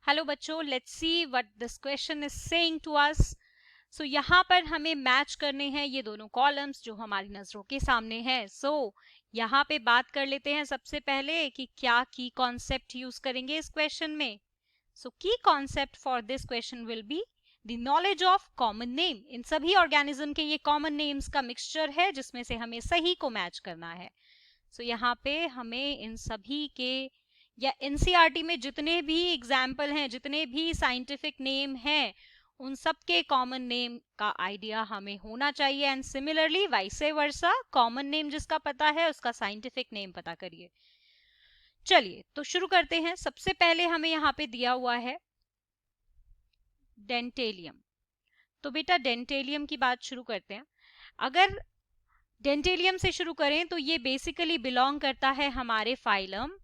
Hello बच्चों, let's see what this question is saying to us. So यहाँ पर हमें मैच करने हैं ये दोनों कॉलम्स जो हमारी नजरों के सामने हैं। सो यहाँ पे बात कर लेते हैं सबसे पहले कि क्या की कॉन्सेप्ट यूज करेंगे इस क्वेश्चन में। सो की concept for this question will be the knowledge of common name. इन सभी ऑर्गेनिज्म के ये कॉमन नेम्स का मिक्सचर है जिसमें से हमें सही को मैच करना है। सो यहाँ पे हमें इन सभी के या एनसीईआरटी में जितने भी एग्जाम्पल हैं, जितने भी साइंटिफिक नेम हैं, उन सब के कॉमन नेम का आइडिया हमें होना चाहिए। And similarly vice versa, common name जिसका पता है उसका साइंटिफिक नेम पता करिए। चलिए तो शुरू करते हैं। सबसे पहले हमें यहाँ पे दिया हुआ है डेंटेलियम। तो बेटा डेंटेलियम की बात शुरू करते हैं। अगर डेंटेलियम से शुरू करें तो ये बेसिकली बिलोंग करता है हमारे फाइलम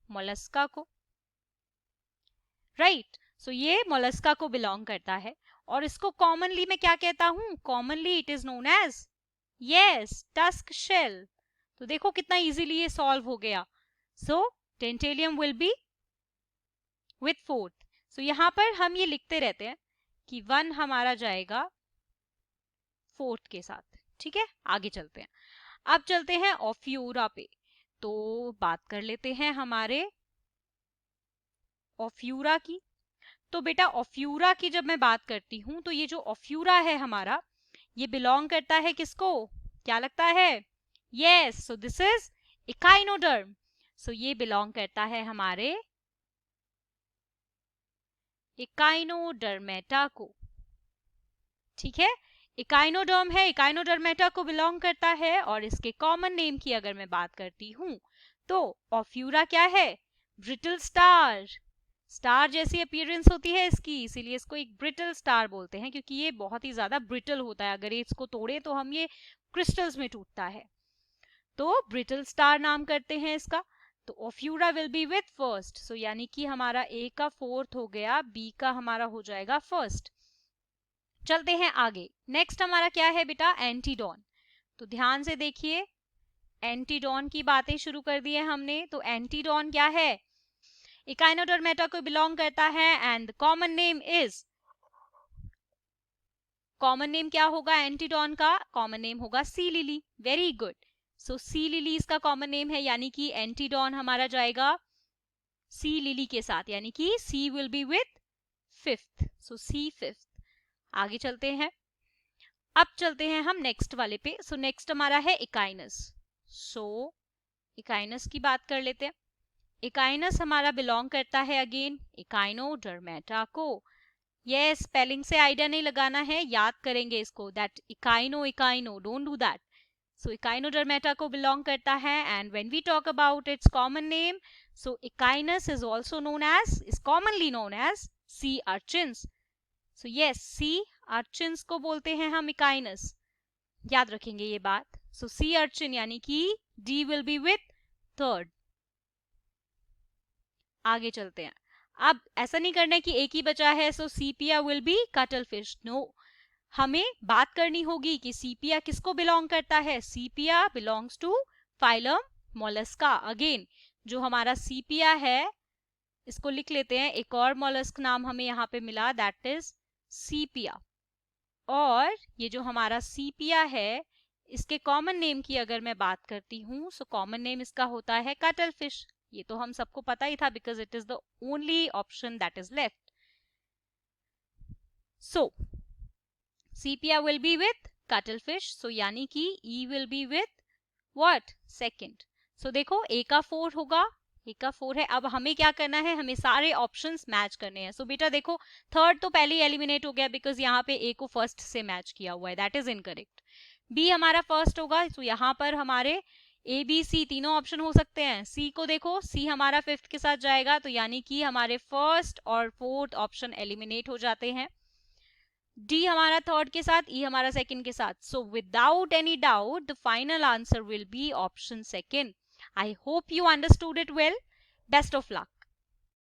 मोलस्का को, राइट। सो ये मोलस्का को बिलोंग करता है और इसको कॉमनली मैं क्या कहता हूं? Commonly it is known as yes tusk shell. तो देखो कितना इजीली ये सॉल्व हो गया। So Dentalium will be with fourth. So यहां पर हम ये लिखते रहते हैं कि 1 हमारा जाएगा फोर्थ के साथ, ठीक है। आगे चलते हैं। अब चलते हैं ऑफ्यूरा पे। तो बात कर लेते हैं हमारे ऑफ्यूरा की। तो बेटा ऑफ्यूरा की जब मैं बात करती हूं तो ये जो ऑफ्यूरा है हमारा, ये बिलोंग करता है किसको? क्या लगता है? Yes, so this is echinoderm. So ये बिलोंग करता है हमारे इकाइनोडर्मेटा को, ठीक है। इकाइनोडर्म है, इकाइनोडर्मेटा को बिलोंग करता है। और इसके कॉमन नेम की अगर मैं बात करती हूं तो ऑफ्यूरा क्या है? Brittle star. स्टार जैसी अपीयरेंस होती है इसकी, इसीलिए इसको एक ब्रिटल स्टार बोलते हैं, क्योंकि ये बहुत ही ज्यादा ब्रिटल होता है। अगर इसको तोड़े तो हम ये क्रिस्टल्स में टूटता है, तो ब्रिटल स्टार नाम करते हैं इसका। तो ऑफ्यूरा विल बी विथ फर्स्ट। सो यानी कि हमारा ए का फोर्थ हो गया, बी का हमारा हो जाएगा फर्स्ट। चलते हैं आगे। नेक्स्ट हमारा क्या है बेटा? एंटीडॉन। तो ध्यान से देखिए, एंटीडॉन की बातें शुरू कर दी है हमने। तो एंटीडॉन क्या है? इकाइनोडर्मेटा को बिलोंग करता है and common name is, common name क्या होगा एंटीडॉन का? कॉमन नेम होगा sea lily. Very good. So sea lily इसका कॉमन नेम है, यानी कि एंटीडॉन हमारा जाएगा सी लिली के साथ, यानी कि C will be with fifth. So C fifth. आगे चलते हैं। अब चलते हैं हम नेक्स्ट वाले पे। सो नेक्स्ट हमारा है इकाइनस। सो इकाइनस की बात कर लेते हैं। इकाइनस हमारा बिलोंग करता है अगेन इकाइनोडर्मेटा को। ये स्पेलिंग से आइडिया नहीं लगाना है, याद करेंगे इसको, that echino echino, don't do that. So Echinodermata को बिलोंग करता है and when we talk about its common name, so Echinus is also known as, is commonly known as sea urchins. So yes, sea urchins को बोलते हैं हम echinus, याद रखेंगे ये बात। सो सी अर्चिन यानी कि D will be with third. आगे चलते हैं। अब ऐसा नहीं करना है कि एक ही बचा है so Sepia will be cuttlefish. No, हमें बात करनी होगी कि सीपिया किसको बिलोंग करता है। Sepia belongs to phylum Mollusca. Again जो हमारा सीपिया है इसको लिख लेते हैं। एक और मोलस्क नाम हमें यहाँ पे मिला, दैट इज सीपिया। और ये जो हमारा सीपिया है इसके कॉमन नेम की अगर मैं बात करती हूँ, सो कॉमन नेम इसका होता है कटल फिश। ये तो हम सबको पता ही था because it is the only option that is left. So Sepia will be with cuttlefish. So यानी कि E will be with what? Second. So देखो ए का 4 होगा, ए का 4 है। अब हमें क्या करना है? हमें सारे ऑप्शंस मैच करने हैं। सो बेटा देखो थर्ड तो पहले ही एलिमिनेट हो गया बिकॉज यहाँ पे ए को फर्स्ट से मैच किया हुआ है, दैट इज इनकरेक्ट। बी हमारा फर्स्ट होगा, सो यहाँ पर हमारे ए बी सी तीनों ऑप्शन हो सकते हैं। सी को देखो, सी हमारा फिफ्थ के साथ जाएगा, तो यानी कि हमारे फर्स्ट और फोर्थ ऑप्शन एलिमिनेट हो जाते हैं। डी हमारा थर्ड के साथ, ई हमारा सेकंड के साथ। So without any doubt the final answer will be option second. I hope you understood it well. Best of luck.